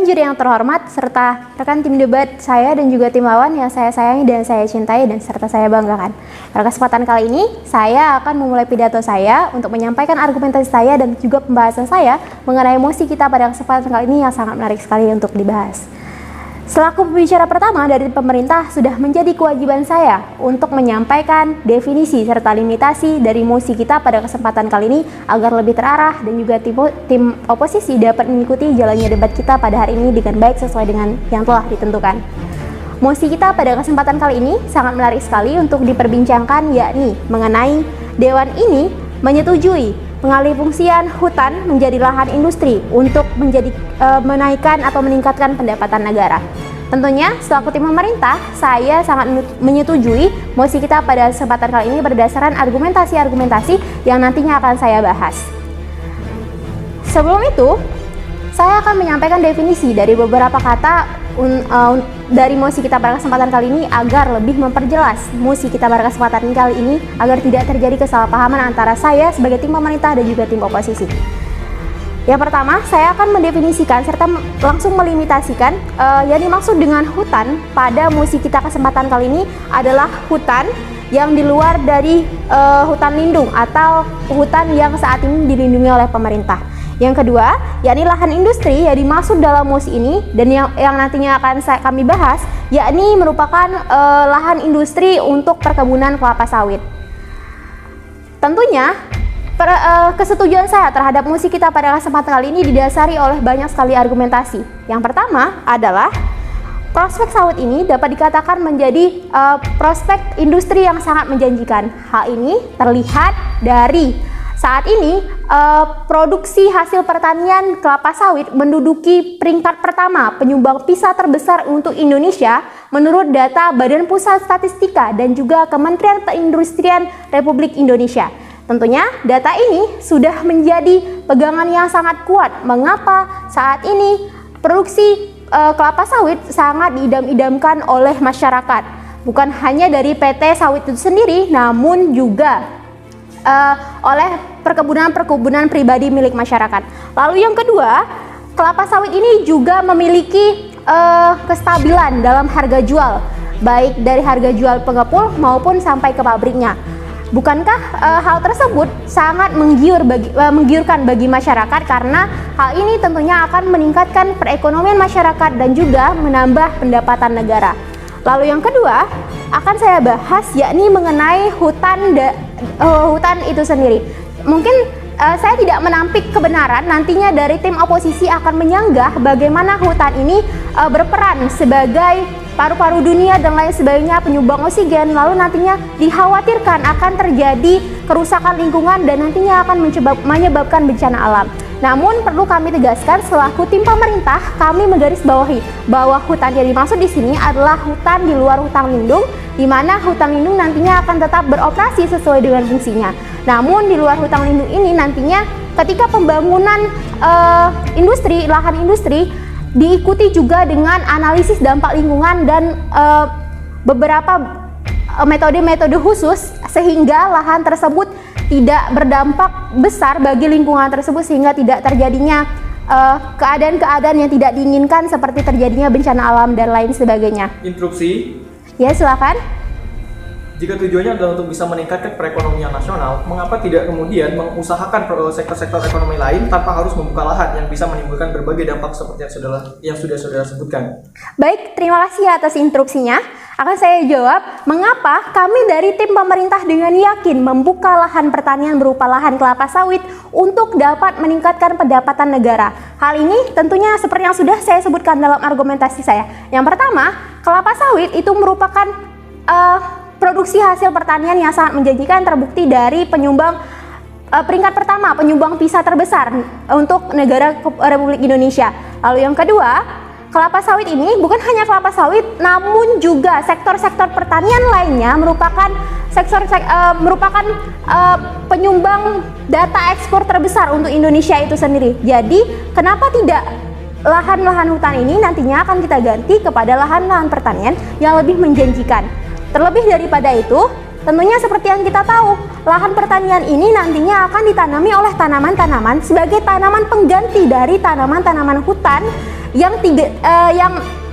juri yang terhormat, serta rekan tim debat saya dan juga tim lawan yang saya sayangi dan saya cintai dan serta saya banggakan. Pada kesempatan kali ini, saya akan memulai pidato saya untuk menyampaikan argumentasi saya dan juga pembahasan saya mengenai mosi kita pada kesempatan kali ini yang sangat menarik sekali untuk dibahas. Selaku pembicara pertama dari pemerintah, sudah menjadi kewajiban saya untuk menyampaikan definisi serta limitasi dari mosi kita pada kesempatan kali ini agar lebih terarah dan juga tim oposisi dapat mengikuti jalannya debat kita pada hari ini dengan baik sesuai dengan yang telah ditentukan. Mosi kita pada kesempatan kali ini sangat menarik sekali untuk diperbincangkan, yakni mengenai Dewan ini menyetujui pengalihfungsian hutan menjadi lahan industri untuk menaikkan atau meningkatkan pendapatan negara. Tentunya selaku tim pemerintah, saya sangat menyetujui mosi kita pada kesempatan kali ini berdasarkan argumentasi-argumentasi yang nantinya akan saya bahas. Sebelum itu, saya akan menyampaikan definisi dari beberapa kata dari mosi kita pada kesempatan kali ini agar lebih memperjelas mosi kita pada kesempatan kali ini agar tidak terjadi kesalahpahaman antara saya sebagai tim pemerintah dan juga tim oposisi. Yang pertama, saya akan mendefinisikan serta langsung melimitasikan yang dimaksud dengan hutan pada mosi kita kesempatan kali ini adalah hutan yang di luar dari hutan lindung atau hutan yang saat ini dilindungi oleh pemerintah. Yang kedua, yakni lahan industri yang dimaksud dalam mosi ini dan yang nantinya akan kami bahas, yakni merupakan lahan industri untuk perkebunan kelapa sawit. Tentunya, kesetujuan saya terhadap mosi kita pada kesempatan kali ini didasari oleh banyak sekali argumentasi. Yang pertama adalah prospek sawit ini dapat dikatakan menjadi prospek industri yang sangat menjanjikan. Hal ini terlihat dari saat ini produksi hasil pertanian kelapa sawit menduduki peringkat pertama penyumbang PISA terbesar untuk Indonesia menurut data Badan Pusat Statistika dan juga Kementerian Perindustrian Republik Indonesia. Tentunya data ini sudah menjadi pegangan yang sangat kuat mengapa saat ini produksi kelapa sawit sangat diidam-idamkan oleh masyarakat. Bukan hanya dari PT sawit itu sendiri, namun juga oleh perkebunan pribadi milik masyarakat. Lalu yang kedua, kelapa sawit ini juga memiliki kestabilan dalam harga jual, baik dari harga jual pengepul maupun sampai ke pabriknya. Bukankah hal tersebut sangat menggiurkan bagi masyarakat karena hal ini tentunya akan meningkatkan perekonomian masyarakat dan juga menambah pendapatan negara. Lalu yang kedua akan saya bahas yakni mengenai hutan itu sendiri. Mungkin saya tidak menampik kebenaran nantinya dari tim oposisi akan menyanggah bagaimana hutan ini berperan sebagai paru-paru dunia dan lain sebagainya, penyumbang oksigen, lalu nantinya dikhawatirkan akan terjadi kerusakan lingkungan dan nantinya akan menyebabkan bencana alam. Namun perlu kami tegaskan selaku tim pemerintah, kami menggarisbawahi bahwa hutan yang dimaksud di sini adalah hutan di luar hutan lindung, di mana hutan lindung nantinya akan tetap beroperasi sesuai dengan fungsinya. Namun di luar hutan lindung ini nantinya ketika pembangunan lahan industri diikuti juga dengan analisis dampak lingkungan dan beberapa metode-metode khusus sehingga lahan tersebut tidak berdampak besar bagi lingkungan tersebut sehingga tidak terjadinya keadaan-keadaan yang tidak diinginkan seperti terjadinya bencana alam dan lain sebagainya. Interupsi. Ya, silakan. Jika tujuannya adalah untuk bisa meningkatkan perekonomian nasional, mengapa tidak kemudian mengusahakan sektor-sektor ekonomi lain tanpa harus membuka lahan yang bisa menimbulkan berbagai dampak seperti yang sudah saudara sebutkan? Baik, terima kasih atas interupsinya. Akan saya jawab, mengapa kami dari tim pemerintah dengan yakin membuka lahan pertanian berupa lahan kelapa sawit untuk dapat meningkatkan pendapatan negara. Hal ini tentunya seperti yang sudah saya sebutkan dalam argumentasi saya. Yang pertama, kelapa sawit itu merupakan produksi hasil pertanian yang sangat menjanjikan, terbukti dari penyumbang peringkat pertama, penyumbang PISA terbesar untuk negara Republik Indonesia. Lalu yang kedua, kelapa sawit ini bukan hanya kelapa sawit, namun juga sektor-sektor pertanian lainnya merupakan penyumbang data ekspor terbesar untuk Indonesia itu sendiri. Jadi, kenapa tidak lahan-lahan hutan ini nantinya akan kita ganti kepada lahan-lahan pertanian yang lebih menjanjikan? Terlebih daripada itu, tentunya seperti yang kita tahu, lahan pertanian ini nantinya akan ditanami oleh tanaman-tanaman sebagai tanaman pengganti dari tanaman-tanaman hutan yang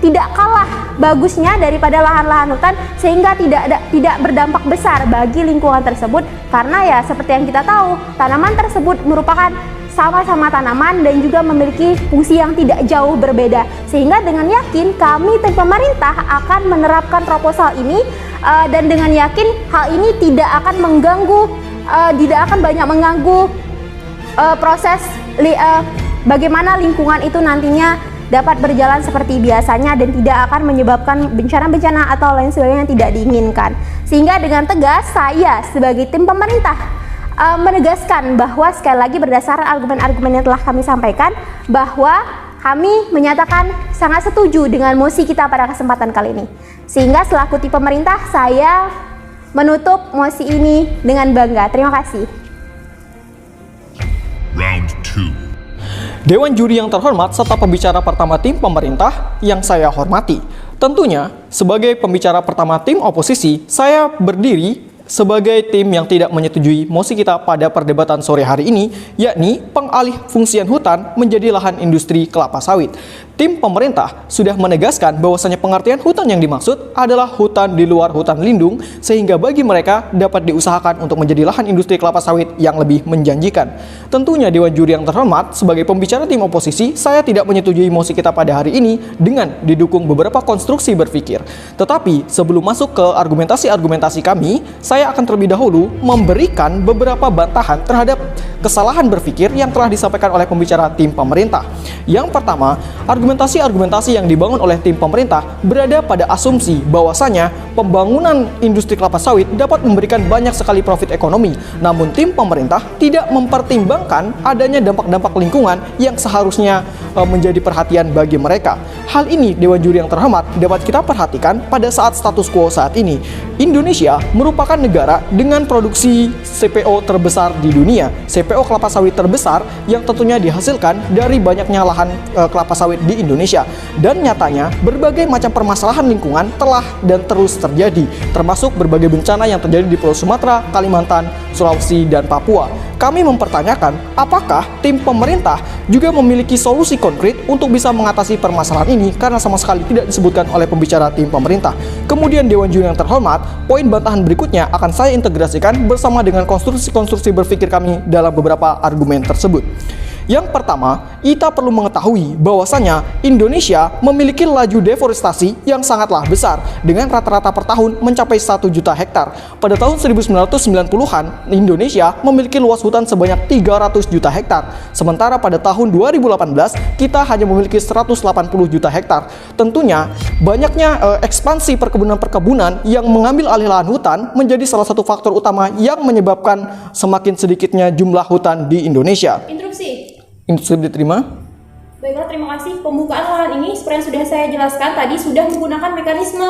tidak kalah bagusnya daripada lahan-lahan hutan, sehingga tidak berdampak besar bagi lingkungan tersebut, karena ya seperti yang kita tahu, tanaman tersebut merupakan sama-sama tanaman dan juga memiliki fungsi yang tidak jauh berbeda. Sehingga dengan yakin kami tim pemerintah akan menerapkan proposal ini, dan dengan yakin hal ini tidak akan banyak mengganggu proses bagaimana lingkungan itu nantinya dapat berjalan seperti biasanya dan tidak akan menyebabkan bencana-bencana atau lain sebagainya yang tidak diinginkan. Sehingga dengan tegas saya sebagai tim pemerintah menegaskan bahwa sekali lagi berdasarkan argumen-argumen yang telah kami sampaikan, bahwa kami menyatakan sangat setuju dengan mosi kita pada kesempatan kali ini. Sehingga selaku tim pemerintah saya menutup mosi ini dengan bangga. Terima kasih. Round 2. Dewan juri yang terhormat serta pembicara pertama tim pemerintah yang saya hormati. Tentunya, sebagai pembicara pertama tim oposisi, saya berdiri sebagai tim yang tidak menyetujui mosi kita pada perdebatan sore hari ini, yakni pengalih fungsian hutan menjadi lahan industri kelapa sawit. Tim pemerintah sudah menegaskan bahwasanya pengertian hutan yang dimaksud adalah hutan di luar hutan lindung, sehingga bagi mereka dapat diusahakan untuk menjadi lahan industri kelapa sawit yang lebih menjanjikan. Tentunya Dewan Juri yang terhormat, sebagai pembicara tim oposisi, saya tidak menyetujui mosi kita pada hari ini dengan didukung beberapa konstruksi berpikir. Tetapi sebelum masuk ke argumentasi-argumentasi kami, saya akan terlebih dahulu memberikan beberapa bantahan terhadap kesalahan berpikir yang telah disampaikan oleh pembicara tim pemerintah. Yang pertama, argumentasi-argumentasi yang dibangun oleh tim pemerintah berada pada asumsi bahwasanya pembangunan industri kelapa sawit dapat memberikan banyak sekali profit ekonomi. Namun tim pemerintah tidak mempertimbangkan adanya dampak-dampak lingkungan yang seharusnya menjadi perhatian bagi mereka. Hal ini Dewan Juri yang terhormat dapat kita perhatikan pada saat status quo saat ini. Indonesia merupakan negara dengan produksi CPO terbesar di dunia, CPO kelapa sawit terbesar yang tentunya dihasilkan dari banyaknya lahan kelapa sawit di Indonesia. Dan nyatanya berbagai macam permasalahan lingkungan telah dan terus terjadi, termasuk berbagai bencana yang terjadi di Pulau Sumatera, Kalimantan, Sulawesi, dan Papua. Kami mempertanyakan apakah tim pemerintah juga memiliki solusi konkret untuk bisa mengatasi permasalahan ini, karena sama sekali tidak disebutkan oleh pembicara tim pemerintah. Kemudian Dewan Juri yang terhormat, poin bantahan berikutnya akan saya integrasikan bersama dengan konstruksi-konstruksi berpikir kami dalam beberapa argumen tersebut. Yang pertama, kita perlu mengetahui bahwasanya Indonesia memiliki laju deforestasi yang sangatlah besar dengan rata-rata per tahun mencapai 1 juta hektar. Pada tahun 1990-an, Indonesia memiliki luas hutan sebanyak 300 juta hektar. Sementara pada tahun 2018, kita hanya memiliki 180 juta hektar. Tentunya, banyaknya ekspansi perkebunan-perkebunan yang mengambil alih lahan hutan menjadi salah satu faktor utama yang menyebabkan semakin sedikitnya jumlah hutan di Indonesia. Interupsi diterima. Baiklah, terima kasih. Pembukaan lahan ini seperti yang sudah saya jelaskan tadi sudah menggunakan mekanisme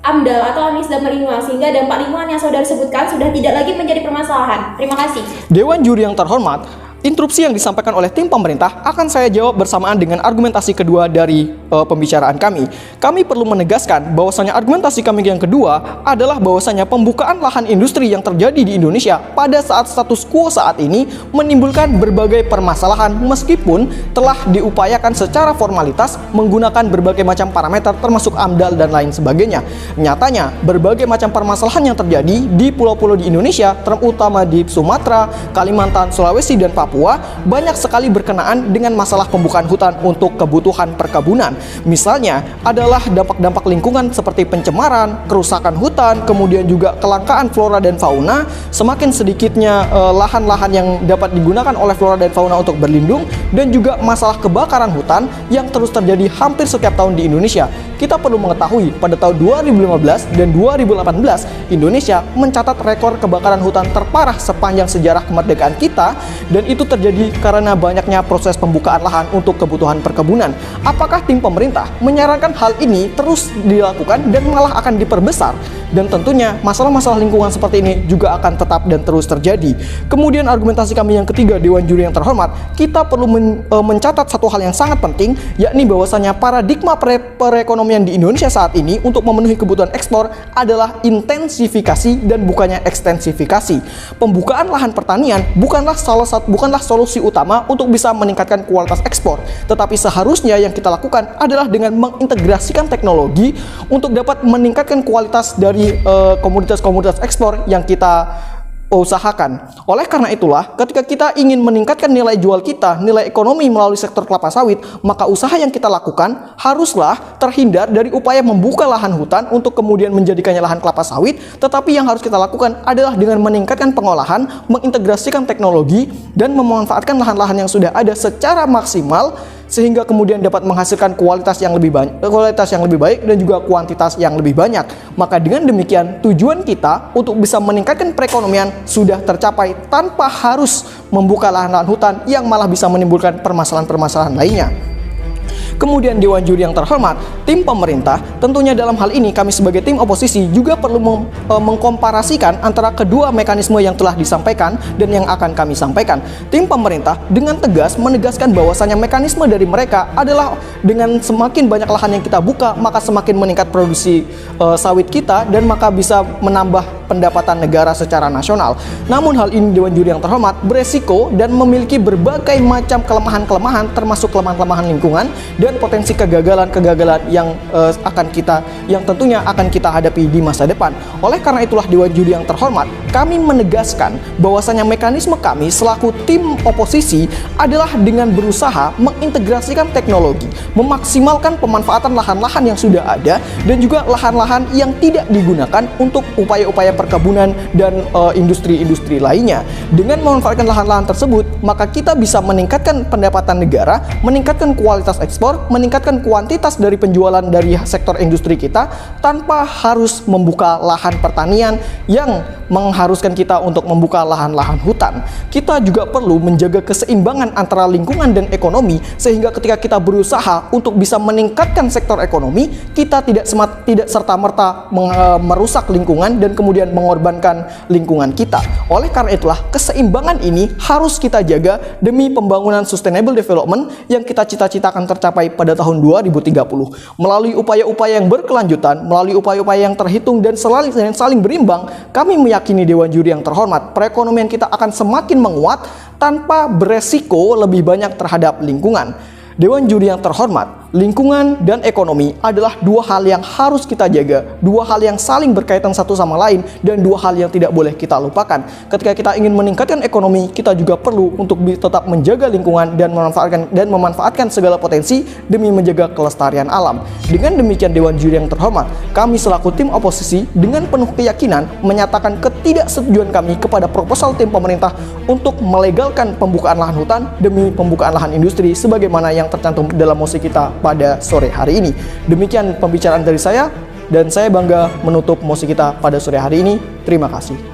AMDAL atau Anies Damar Lingkungan, sehingga dampak lingkungan yang saudara sebutkan sudah tidak lagi menjadi permasalahan. Terima kasih. Dewan Juri yang terhormat, interupsi yang disampaikan oleh tim pemerintah akan saya jawab bersamaan dengan argumentasi kedua dari pembicaraan kami. Kami perlu menegaskan bahwasanya argumentasi kami yang kedua adalah bahwasanya pembukaan lahan industri yang terjadi di Indonesia pada saat status quo saat ini menimbulkan berbagai permasalahan meskipun telah diupayakan secara formalitas menggunakan berbagai macam parameter termasuk AMDAL dan lain sebagainya. Nyatanya berbagai macam permasalahan yang terjadi di pulau-pulau di Indonesia, terutama di Sumatera, Kalimantan, Sulawesi, dan Papua, banyak sekali berkenaan dengan masalah pembukaan hutan untuk kebutuhan perkebunan. Misalnya adalah dampak-dampak lingkungan seperti pencemaran, kerusakan hutan, kemudian juga kelangkaan flora dan fauna, semakin sedikitnya lahan-lahan yang dapat digunakan oleh flora dan fauna untuk berlindung, dan juga masalah kebakaran hutan yang terus terjadi hampir setiap tahun di Indonesia. Kita perlu mengetahui pada tahun 2015 dan 2018 Indonesia mencatat rekor kebakaran hutan terparah sepanjang sejarah kemerdekaan kita, dan itu terjadi karena banyaknya proses pembukaan lahan untuk kebutuhan perkebunan. Apakah tim pemerintah menyarankan hal ini terus dilakukan dan malah akan diperbesar? Dan tentunya masalah-masalah lingkungan seperti ini juga akan tetap dan terus terjadi. Kemudian argumentasi kami yang ketiga, Dewan Juri yang terhormat, kita perlu mencatat satu hal yang sangat penting, yakni bahwasanya paradigma perekonomian perekonomian di Indonesia saat ini untuk memenuhi kebutuhan ekspor adalah intensifikasi dan bukannya ekstensifikasi. Pembukaan lahan pertanian bukanlah solusi utama untuk bisa meningkatkan kualitas ekspor, tetapi seharusnya yang kita lakukan adalah dengan mengintegrasikan teknologi untuk dapat meningkatkan kualitas dari komoditas-komoditas ekspor yang kita usahakan. Oleh karena itulah, ketika kita ingin meningkatkan nilai jual kita, nilai ekonomi melalui sektor kelapa sawit, maka usaha yang kita lakukan haruslah terhindar dari upaya membuka lahan hutan untuk kemudian menjadikannya lahan kelapa sawit, tetapi yang harus kita lakukan adalah dengan meningkatkan pengolahan, mengintegrasikan teknologi, dan memanfaatkan lahan-lahan yang sudah ada secara maksimal, sehingga kemudian dapat menghasilkan kualitas yang lebih baik dan juga kuantitas yang lebih banyak. Maka dengan demikian tujuan kita untuk bisa meningkatkan perekonomian sudah tercapai tanpa harus membuka lahan-lahan hutan yang malah bisa menimbulkan permasalahan-permasalahan lainnya. Kemudian Dewan Juri yang terhormat, tim pemerintah, tentunya dalam hal ini kami sebagai tim oposisi juga perlu mengkomparasikan antara kedua mekanisme yang telah disampaikan dan yang akan kami sampaikan. Tim pemerintah dengan tegas menegaskan bahwasannya mekanisme dari mereka adalah dengan semakin banyak lahan yang kita buka, maka semakin meningkat produksi sawit kita dan maka bisa menambah pendapatan negara secara nasional. Namun hal ini Dewan Juri yang terhormat beresiko dan memiliki berbagai macam kelemahan-kelemahan, termasuk kelemahan-kelemahan lingkungan dan potensi kegagalan-kegagalan yang tentunya akan kita hadapi di masa depan. Oleh karena itulah Dewan Juri yang terhormat, kami menegaskan bahwasanya mekanisme kami selaku tim oposisi adalah dengan berusaha mengintegrasikan teknologi, memaksimalkan pemanfaatan lahan-lahan yang sudah ada dan juga lahan-lahan yang tidak digunakan untuk upaya-upaya perkebunan dan industri-industri lainnya. Dengan memanfaatkan lahan-lahan tersebut, maka kita bisa meningkatkan pendapatan negara, meningkatkan kualitas ekspor, meningkatkan kuantitas dari penjualan dari sektor industri kita tanpa harus membuka lahan pertanian yang mengharuskan kita untuk membuka lahan-lahan hutan. Kita juga perlu menjaga keseimbangan antara lingkungan dan ekonomi sehingga ketika kita berusaha untuk bisa meningkatkan sektor ekonomi, kita tidak serta-merta merusak lingkungan dan kemudian mengorbankan lingkungan kita. Oleh karena itulah keseimbangan ini harus kita jaga demi pembangunan sustainable development yang kita cita-citakan tercapai pada tahun 2030. Melalui upaya-upaya yang berkelanjutan, melalui upaya-upaya yang terhitung dan saling berimbang, kami meyakini Dewan Juri yang terhormat, perekonomian kita akan semakin menguat tanpa beresiko lebih banyak terhadap lingkungan. Dewan Juri yang terhormat, lingkungan dan ekonomi adalah dua hal yang harus kita jaga, dua hal yang saling berkaitan satu sama lain, dan dua hal yang tidak boleh kita lupakan. Ketika kita ingin meningkatkan ekonomi, kita juga perlu untuk tetap menjaga lingkungan dan memanfaatkan segala potensi demi menjaga kelestarian alam. Dengan demikian Dewan Juri yang terhormat, kami selaku tim oposisi dengan penuh keyakinan menyatakan ketidaksetujuan kami kepada proposal tim pemerintah untuk melegalkan pembukaan lahan hutan demi pembukaan lahan industri sebagaimana yang tercantum dalam mosi kita pada sore hari ini. Demikian pembicaraan dari saya dan saya bangga menutup mosi kita pada sore hari ini. Terima kasih.